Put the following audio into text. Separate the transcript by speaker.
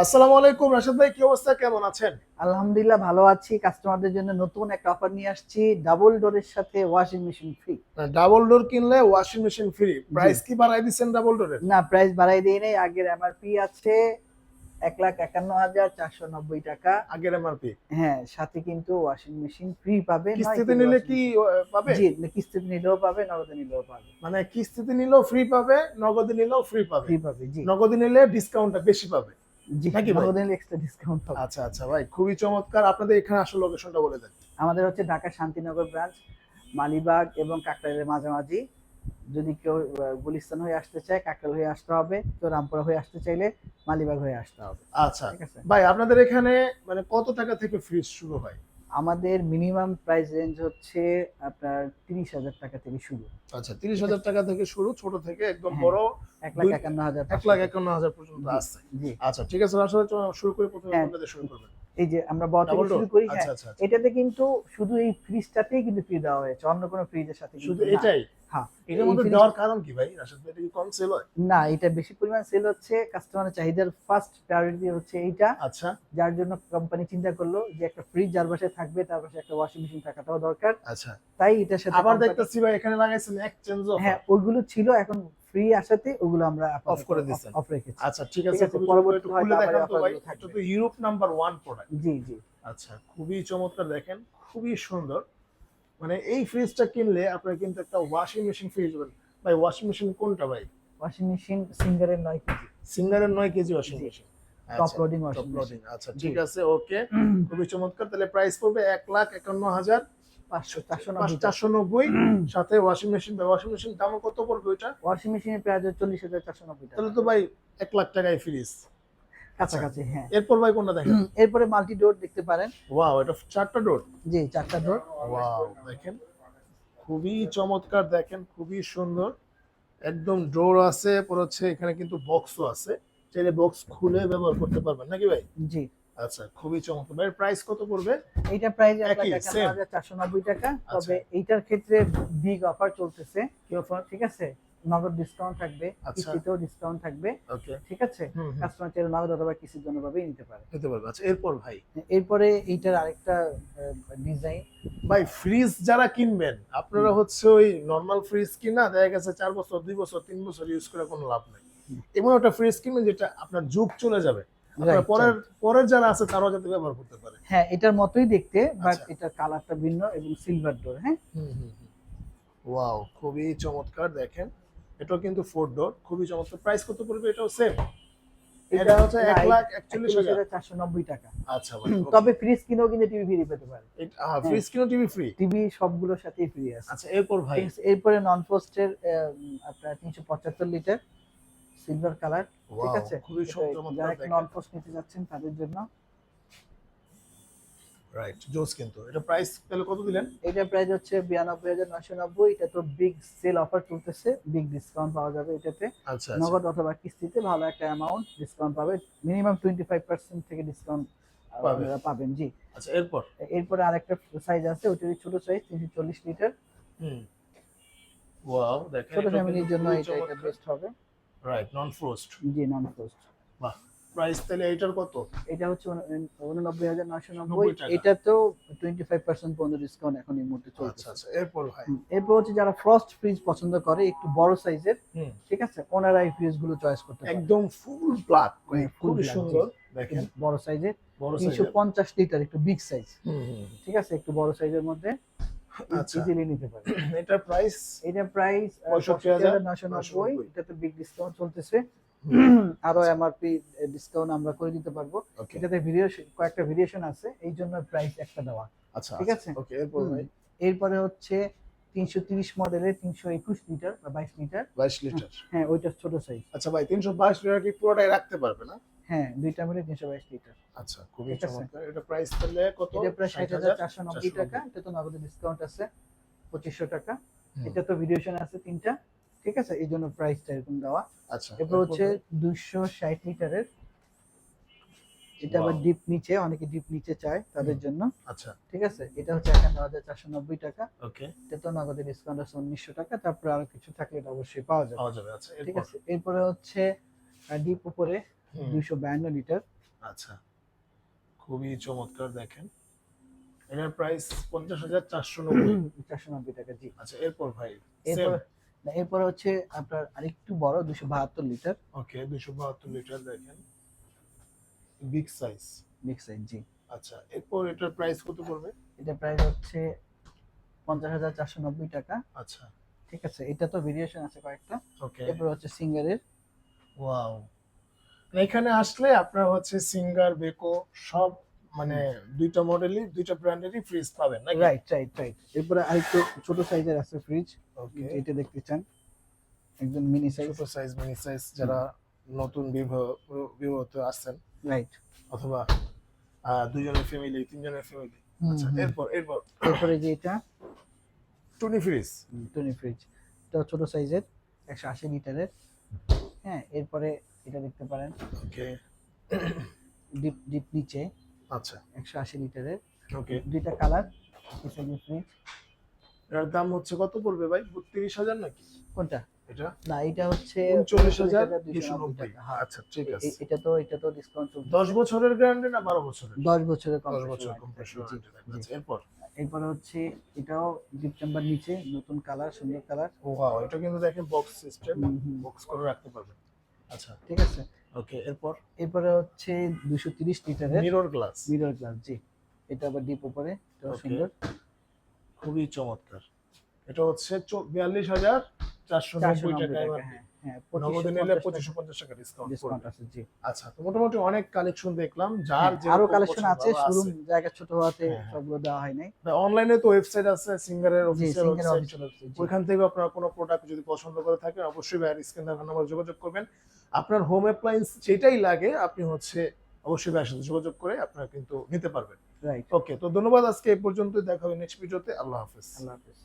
Speaker 1: আসসালামু আলাইকুম রাশেদ ভাই, কি অবস্থা, কেমন আছেন?
Speaker 2: আলহামদুলিল্লাহ ভালো আছি। কাস্টমারদের জন্য নতুন একটা অফার নিয়ে আসছি, ডাবল ডোরের সাথে washing machine free.
Speaker 1: Double door কিনলে ওয়াশিং মেশিন ফ্রি,
Speaker 2: জি,
Speaker 1: প্রাইস কি বাড়াই দিচ্ছেন ডাবল ডোরের?
Speaker 2: না প্রাইস বাড়াই দেই নাই, আগের এমআরপি আছে 1,51,490 টাকা।
Speaker 1: আগের এমআরপি।
Speaker 2: হ্যাঁ, সাথে কিন্তু ওয়াশিং মেশিন ফ্রি পাবে, 9
Speaker 1: কিস্তিতে
Speaker 2: কেজি
Speaker 1: নিলে
Speaker 2: ওয়াশিং
Speaker 1: কি
Speaker 2: মেশিন।
Speaker 1: পাবে?
Speaker 2: জি, কিস্তিতে নিলেও পাবে, নগদে নিলেও পাবে।
Speaker 1: মানে কিস্তিতে নিলেও ফ্রি পাবে, নগদে নিলেও ফ্রি পাবে।
Speaker 2: ফ্রি পাবে, জি।
Speaker 1: নগদে নিলে ডিসকাউন্টটা বেশি পাবে
Speaker 2: জি,
Speaker 1: নাকি ভাই?
Speaker 2: নগদে নিলে এক্সট্রা ডিসকাউন্ট পাবে।
Speaker 1: আচ্ছা আচ্ছা ভাই, খুবই চমৎকার। আপনাদের এখানে আসলে লোকেশনটা বলে দেন।
Speaker 2: আমাদের হচ্ছে ঢাকা শান্তিনগর ব্রাঞ্চ, মালিবাগ এবং কাকরাইলের মাঝামাঝি। যদি কেউ গুলিস্তান হয়ে আসতে চায় কাকরাইল হয়ে আসতে হবে, কেউ রামপুরা হয়ে আসতে চাইলে মালিবাগ হয়ে আসতে হবে।
Speaker 1: আচ্ছা
Speaker 2: ঠিক আছে।
Speaker 1: ভাই, আপনাদের এখানে মানে কত টাকা থেকে ফ্রিজ শুরু হয়?
Speaker 2: আমাদের মিনিমাম প্রাইস রেঞ্জ হচ্ছে আপনার 30,000 টাকা থেকে শুরু।
Speaker 1: আচ্ছা, তিরিশ
Speaker 2: ঠিক
Speaker 1: হাজার
Speaker 2: আছে।
Speaker 1: টাকা থেকে শুরু, ছোট থেকে একদম
Speaker 2: হ্যাঁ,
Speaker 1: বড়।
Speaker 2: এক লাখ একান্ন হাজার
Speaker 1: এক
Speaker 2: পাঁচশো
Speaker 1: লাখ
Speaker 2: থেকে।
Speaker 1: 51,000 পর্যন্ত
Speaker 2: জি,
Speaker 1: আছে।
Speaker 2: জি।
Speaker 1: আচ্ছা ঠিক আছে, আসলে শুরু করে প্রথমে
Speaker 2: হ্যাঁ,
Speaker 1: কোনটা দিয়ে শুরু করবেন?
Speaker 2: এই যে আমরা ব থেকে
Speaker 1: ডাবল ডোর।
Speaker 2: শুরু করি।
Speaker 1: আচ্ছা
Speaker 2: হ্যাঁ,
Speaker 1: আচ্ছা আচ্ছা।
Speaker 2: এটাতে কিন্তু শুধু এই ফ্রিজটাতেই কিন্তু ফ্রি দেওয়া হয়েছে, অন্য কোনো ফ্রিজের সাথে
Speaker 1: শুধু
Speaker 2: কিন্তু না।
Speaker 1: এটাই?
Speaker 2: হ্যাঁ,
Speaker 1: এটার
Speaker 2: এই
Speaker 1: মধ্যে
Speaker 2: ফ্রিজ
Speaker 1: দেওয়ার কারণ কি ভাই? রাশেদ ভাই, এটা কি কম সেল হয়?
Speaker 2: না, এটা বেশি পরিমাণ সেল হচ্ছে, কাস্টমারের চাহিদার ফার্স্ট প্রায়োরিটি হচ্ছে এইটা।
Speaker 1: আচ্ছা
Speaker 2: যার জন্য কোম্পানি চিন্তা করলো যে একটা ফ্রিজ যার বাসায় থাকবে তার পাশে একটা ওয়াশিং মেশিন থাকাটাও দরকার।
Speaker 1: আচ্ছা।
Speaker 2: তাই এটার সাথে
Speaker 1: আবার
Speaker 2: কোম্পানি,
Speaker 1: দেখতেছি ভাই এখানে লাগাইছেন এক্সচেঞ্জ
Speaker 2: হ্যাঁ
Speaker 1: অফার।
Speaker 2: ওইগুলো ছিল, এখন ফ্রি আসাতে ওগুলো আমরা
Speaker 1: অফ
Speaker 2: আপাতত
Speaker 1: করে দিছেন।
Speaker 2: অফ রেখেছি।
Speaker 1: আচ্ছা ঠিক
Speaker 2: ঠিক
Speaker 1: আছে,
Speaker 2: আছে,
Speaker 1: খুবই চমৎকার। একটু
Speaker 2: পরবর্তীতে হয়তো
Speaker 1: খুলে
Speaker 2: আবার
Speaker 1: দেখান তো ভাই।
Speaker 2: অফারগুলো
Speaker 1: এটা
Speaker 2: থাকবে।
Speaker 1: তো ইউরোপ নাম্বার 1 প্রোডাক্ট।
Speaker 2: জি, জি।
Speaker 1: আচ্ছা, খুবই চমৎকার, দেখেন খুবই সুন্দর। মানে এই ফ্রিজটা কিনলে আপনারা কিন্তু একটা ওয়াশিং মেশিন ফ্রি পাবেন। ভাই ওয়াশিং মেশিন কোনটা ভাই?
Speaker 2: ওয়াশিং মেশিন সিঙ্গারের 9 কেজি।
Speaker 1: সিঙ্গারের 9 কেজি ওয়াশিং
Speaker 2: জি,
Speaker 1: মেশিন।
Speaker 2: টপ
Speaker 1: আচ্ছা,
Speaker 2: loading
Speaker 1: top
Speaker 2: washing
Speaker 1: loading.
Speaker 2: Machine.
Speaker 1: আচ্ছা
Speaker 2: জি।
Speaker 1: ঠিক আছে, ওকে। খুবই চমৎকার। তাহলে প্রাইস পড়বে 1,51,000
Speaker 2: 490 টাকা।
Speaker 1: 490। সাথে ওয়াশিং মেশিন। ওয়াশিং মেশিন দাম কত পড়বে ওইটা?
Speaker 2: ওয়াশিং মেশিনের প্রাইস 40,490 টাকা।
Speaker 1: তাহলে তো ভাই 1 লাখ টাকায় ফ্রিজ। আচ্ছা,
Speaker 2: কাছাকাছি, হ্যাঁ।
Speaker 1: এরপর ভাই কোনটা দেখেন?
Speaker 2: এরপরে মাল্টি ডোর দেখতে পারেন।
Speaker 1: ওয়াও, এটা 4টা ডোর।
Speaker 2: জি, 4টা ডোর।
Speaker 1: ওয়াও, দেখেন খুবই চমৎকার, দেখেন খুবই সুন্দর। একদম ডোর আছে, পর হচ্ছে এখানে কিন্তু বক্সও আছে, চাইলে বক্স খুলে ব্যবহার করতে পারবেন নাকি ভাই?
Speaker 2: জি,
Speaker 1: আচ্ছা, খুবই চমৎকার। ভাই প্রাইস কত পড়বে?
Speaker 2: এইটা প্রাইস এক লাখ
Speaker 1: একই
Speaker 2: একান্ন
Speaker 1: সেম?
Speaker 2: হাজার চারশো নব্বই টাকা
Speaker 1: আচ্ছা,
Speaker 2: তবে এইটার ক্ষেত্রে বিগ অফার চলতেছে।
Speaker 1: কি অফার?
Speaker 2: ঠিক আছে, নগদ ডিসকাউন্ট থাকবে,
Speaker 1: আচ্ছা,
Speaker 2: কিস্তিতেও ডিসকাউন্ট থাকবে।
Speaker 1: ওকে।
Speaker 2: ঠিক আছে,
Speaker 1: হুম হুম,
Speaker 2: কাস্টমার চাইলে নগদ অথবা কিস্তির জন্য ভাবে নিতে পারে।
Speaker 1: নিতে পারবে। আচ্ছা এরপর ভাই।
Speaker 2: এরপরে এইটার আরেকটা ডিজাইন।
Speaker 1: ভাই ফ্রিজ যারা কিনবেন আপনারা হচ্ছে ওই নর্মাল ফ্রিজ কিনা দেখা গেছে 4 বছর 2 বছর 3 বছর ইউজ করে কোনো লাভ নেই। এমন একটা ফ্রিজ কিনবেন যেটা আপনার যুগ চলে যাবে, আপনার
Speaker 2: রাইট,
Speaker 1: পরের
Speaker 2: রাইট।
Speaker 1: পরের যারা আছে তারাও যাতে ব্যবহার করতে পারে।
Speaker 2: হ্যাঁ, এটার মতোই দেখতে, বাট
Speaker 1: আচ্ছা।
Speaker 2: এটার কালারটা ভিন্ন এবং সিলভার ডোর। হ্যাঁ,
Speaker 1: হুম হুম হুম। ওয়াও, খুবই চমৎকার, দেখেন এটাও কিন্তু 4 ডোর, খুবই চমৎকার। প্রাইস কত পড়বে এটাও সেম?
Speaker 2: এটা
Speaker 1: এটা হচ্ছে
Speaker 2: না,
Speaker 1: 1,41,000।
Speaker 2: 41,490 টাকা।
Speaker 1: আচ্ছা ভাই,
Speaker 2: তবে ফ্রিজ কিনেও কিন্তু টিভি ফ্রি পেতে পারে।
Speaker 1: হ্যাঁ,
Speaker 2: হ্যাঁ,
Speaker 1: ফ্রিজ কিনো টিভি ফ্রি।
Speaker 2: টিভি সবগুলোর সাথেই ফ্রি আছে।
Speaker 1: আচ্ছা এরপর ভাই।
Speaker 2: ঠিক আছে, এরপরে নন ফ্রস্টের আপনার 375 লিটার সিলভার কালার। ঠিক
Speaker 1: ওয়াও,
Speaker 2: আছে,
Speaker 1: খুবই
Speaker 2: এটা
Speaker 1: চমৎকার,
Speaker 2: যারা একটু
Speaker 1: দেখেন।
Speaker 2: নন ফ্রস্ট নিতে যাচ্ছেন তাদের জন্য।
Speaker 1: রাইট, জোস। কিন্তু এটা প্রাইস তাহলে কত দিলেন?
Speaker 2: এটা প্রাইস হচ্ছে 92,990। এটা তো বিগ সেল অফার চলতেছে, বিগ ডিসকাউন্ট পাওয়া যাবে এটাতে।
Speaker 1: আচ্ছা আচ্ছা।
Speaker 2: নগদ অথবা কিস্তিতে ভালো একটা অ্যামাউন্ট ডিসকাউন্ট পাবে, মিনিমাম 25% থেকে ডিসকাউন্ট
Speaker 1: পাবে।
Speaker 2: আপনারা পাবেন। জি।
Speaker 1: আচ্ছা এরপর।
Speaker 2: এরপরে আরেকটা সাইজ আছে, ওটারই ছোট সাইজ 340 লিটার।
Speaker 1: হুম। ওয়াও, দেখেন
Speaker 2: ছোট
Speaker 1: এটা কিন্তু
Speaker 2: ফ্যামিলির জন্য
Speaker 1: খুবই
Speaker 2: এটা
Speaker 1: চমৎকার।
Speaker 2: বেস্ট হবে।
Speaker 1: Right, non frost.
Speaker 2: জি, নন ফ্রস্ট।
Speaker 1: বাহ। প্রাইস তাহলে এটার কত?
Speaker 2: এটা হচ্ছে 89,990।
Speaker 1: 90 টাকা।
Speaker 2: এটাতেও 25% পর্যন্ত ডিসকাউন্ট এখন এই মুহূর্তে
Speaker 1: আচ্ছা
Speaker 2: চলতেছে।
Speaker 1: আচ্ছা, এরপর ভাই।
Speaker 2: এরপর হচ্ছে যারা ফ্রস্ট ফ্রিজ পছন্দ করে একটু বড় সাইজের,
Speaker 1: হুম।
Speaker 2: ঠিক আছে, ওনারা এই ফ্রিজ গুলো চয়েস করতে পারে।
Speaker 1: একদম ফুল ব্ল্যাক,
Speaker 2: ফুল
Speaker 1: খুবই
Speaker 2: ব্ল্যাক, জি।
Speaker 1: সুন্দর, দেখেন।
Speaker 2: বড় সাইজের,
Speaker 1: বড় সাইজের।
Speaker 2: 350 লিটার, একটু বিগ সাইজ।
Speaker 1: হুম হুম।
Speaker 2: ঠিক আছে, একটু বড় সাইজের মধ্যে
Speaker 1: আচ্ছা,
Speaker 2: ইজিলি নিতে পারে।
Speaker 1: এটার প্রাইস?
Speaker 2: এটা প্রাইস
Speaker 1: 65,990।
Speaker 2: 65,990। এটাতে বিগ ডিসকাউন্ট চলতেছে। আরো
Speaker 1: আচ্ছা,
Speaker 2: এমআরপি ডিসকাউন্ট আমরা করে দিতে পারবো।
Speaker 1: ওকে।
Speaker 2: এটাতে কয়েকটা ভেরিয়েশন আছে, এই জন্য প্রাইস একটা দেওয়া।
Speaker 1: আচ্ছা
Speaker 2: ঠিক
Speaker 1: আচ্ছা,
Speaker 2: আছে।
Speaker 1: ওকে। এরপর ভাই।
Speaker 2: এরপরে হচ্ছে 330 মডেলের 321 লিটার বা 22 লিটার।
Speaker 1: 22 লিটার।
Speaker 2: হ্যাঁ, ওইটা ছোট সাইজ।
Speaker 1: আচ্ছা ভাই, 322 লিটার কি পুরোটাই রাখতে পারবে না?
Speaker 2: হ্যাঁ, দুইটা মিলে 322 লিটার।
Speaker 1: আচ্ছা, খুবই
Speaker 2: ঠিক আছে,
Speaker 1: চমৎকার। এটা প্রাইস তাহলে কত?
Speaker 2: এটা প্রায় 60,490 টাকা।
Speaker 1: 60,490।
Speaker 2: এটা তো নগদ ডিসকাউন্ট আছে 2500 টাকা।
Speaker 1: হুম।
Speaker 2: এটা তো ভেরিয়েশন আছে তিনটা। ঠিক আছে, এই জন্য প্রাইসটা এরকম দেওয়া।
Speaker 1: আচ্ছা
Speaker 2: এরপর
Speaker 1: এরপর
Speaker 2: হচ্ছে
Speaker 1: ভাই।
Speaker 2: 260 লিটারের। এটা আবার
Speaker 1: ওয়াও।
Speaker 2: ডিপ নিচে, অনেকে ডিপ নিচে চায় তাদের জন্য।
Speaker 1: আচ্ছা,
Speaker 2: ঠিক আছে, এটা হচ্ছে 51,490 টাকা।
Speaker 1: ওকে।
Speaker 2: এটা তো নগদে ডিসকাউন্ট আছে 1900 টাকা। তারপরে আরো কিছু থাকলে এটা অবশ্যই পাওয়া যাবে।
Speaker 1: পাওয়া যাবে। আচ্ছা
Speaker 2: ঠিক
Speaker 1: এরপর।
Speaker 2: আছে, এরপরে হচ্ছে ডিপ উপরে
Speaker 1: হুম।
Speaker 2: 252 লিটার।
Speaker 1: আচ্ছা, খুবই চমৎকার দেখেন। এটার প্রাইস 50,490।
Speaker 2: 490 টাকা, জি।
Speaker 1: আচ্ছা, এরপর ভাই
Speaker 2: এরপর এরপর হচ্ছে আপনার আরেকটু বড় 272 লিটার
Speaker 1: ওকে 272 লিটার দেখেন, বিগ সাইজ।
Speaker 2: বিগ সাইজ, জি।
Speaker 1: আচ্ছা, এরপর এটার প্রাইস কত পড়বে?
Speaker 2: এটা প্রাইস হচ্ছে 50,490 টাকা।
Speaker 1: আচ্ছা,
Speaker 2: ঠিক আছে, এটা তো ভেরিয়েশন আছে কয়েকটা।
Speaker 1: ওকে
Speaker 2: এরপর হচ্ছে সিঙ্গারের।
Speaker 1: ওয়াও। এখানে আসলে আপনার হচ্ছে সিঙ্গার বেকো সব মানে দুইটা মডেলই দুইটা ব্র্যান্ডেরই ফ্রিজ পাবেন নাকি?
Speaker 2: Right right right. এরপরে আরেকটু ছোট সাইজের আছে ফ্রিজ,
Speaker 1: ওকে,
Speaker 2: যেটা দেখতে চান, একদম মিনি সাইজ।
Speaker 1: ছোট সাইজ মিনি সাইজ যারা নতুন বিবাহতে আসছেন
Speaker 2: রাইট।
Speaker 1: অথবা দুজনের ফ্যামিলি তিনজনের ফ্যামিলি। আচ্ছা, এরপর
Speaker 2: এরপরে যে এটা
Speaker 1: টুনি ফ্রিজ।
Speaker 2: টুনি ফ্রিজ, এটা ছোট সাইজের 180 লিটারের। হ্যাঁ, এরপরে এটা দেখতে পারেন,
Speaker 1: ওকে
Speaker 2: ডিপ ডিপ নিচে
Speaker 1: আচ্ছা
Speaker 2: 180 লিটারের,
Speaker 1: ওকে।
Speaker 2: দুইটা কালার, এই সাইজের ফ্রিজ।
Speaker 1: এটার দাম হচ্ছে কত পড়বে ভাই? 32,000 নাকি
Speaker 2: কোনটা?
Speaker 1: এটা?
Speaker 2: না, এটা হচ্ছে
Speaker 1: 39,290
Speaker 2: টাকা। হ্যাঁ,
Speaker 1: আচ্ছা, ঠিক আছে।
Speaker 2: এটা তো ডিসকাউন্ট চলছে।
Speaker 1: 10 বছরের গ্যারান্টি না 12 বছরের?
Speaker 2: 10 বছরের
Speaker 1: 10
Speaker 2: কম্প্রেসর
Speaker 1: বছর
Speaker 2: ওয়ারেন্টি
Speaker 1: কম্প্রেসর
Speaker 2: থাকবে, জি,
Speaker 1: ওয়ারেন্টি থাকবে।
Speaker 2: জি।
Speaker 1: আচ্ছা, এরপর
Speaker 2: এরপরে হচ্ছে এটাও ডিপ চেম্বার নিচে, নতুন কালার, সুন্দর কালার।
Speaker 1: ওয়াও, এটা কিন্তু দেখেন বক্স সিস্টেম,
Speaker 2: হুম, হুম।
Speaker 1: বক্স করে রাখতে পারবেন। আচ্ছা,
Speaker 2: ঠিক আছে।
Speaker 1: ওকে। এরপর
Speaker 2: এরপরে হচ্ছে 230 লিটারের
Speaker 1: মিরর গ্লাস,
Speaker 2: মিরর গ্লাস, জি। এটা আবার ডিপ উপরে, এটাও
Speaker 1: Okay.
Speaker 2: সুন্দর।
Speaker 1: খুবই চমৎকার। এটা হচ্ছে 42,490 টাকা
Speaker 2: টাকা,
Speaker 1: এমআরপি।
Speaker 2: হ্যাঁ হ্যাঁ,
Speaker 1: নগদে নিলে
Speaker 2: 2550
Speaker 1: 2550 টাকা ডিসকাউন্ট
Speaker 2: ডিসকাউন্ট
Speaker 1: করবে।
Speaker 2: আছে, জি।
Speaker 1: আচ্ছা, তো মোটামুটি অনেক কালেকশন দেখলাম, যার
Speaker 2: হ্যাঁ,
Speaker 1: যেরকম
Speaker 2: আরো কালেকশন
Speaker 1: পছন্দ
Speaker 2: আছে,
Speaker 1: আরো
Speaker 2: শোরুম জায়গা ছোট হওয়াতে
Speaker 1: হ্যাঁ, হ্যাঁ।
Speaker 2: সবগুলো দেওয়া হয় নাই।
Speaker 1: অনলাইনে তো ওয়েবসাইট আছে, সিঙ্গারের
Speaker 2: জি,
Speaker 1: official
Speaker 2: Singer
Speaker 1: website,
Speaker 2: official website, জি।
Speaker 1: ওইখান থেকে আপনারা কোনো প্রোডাক্ট যদি পছন্দ করে থাকেন অবশ্যই ভাইয়ের স্ক্রিন দেখানো নাম্বার যোগাযোগ করবেন। আপনার হোম অ্যাপ্লায়েন্স যেটাই লাগে আপনি হচ্ছে অবশ্যই ভাইয়ের সাথে যোগাযোগ করে আপনারা কিন্তু নিতে পারবেন।
Speaker 2: রাইট।
Speaker 1: ওকে, তো ধন্যবাদ, আজকে এই পর্যন্তই, দেখা হবে নেক্সট ভিডিওতে। আল্লাহ হাফেজ।
Speaker 2: আল্লাহ হাফেজ।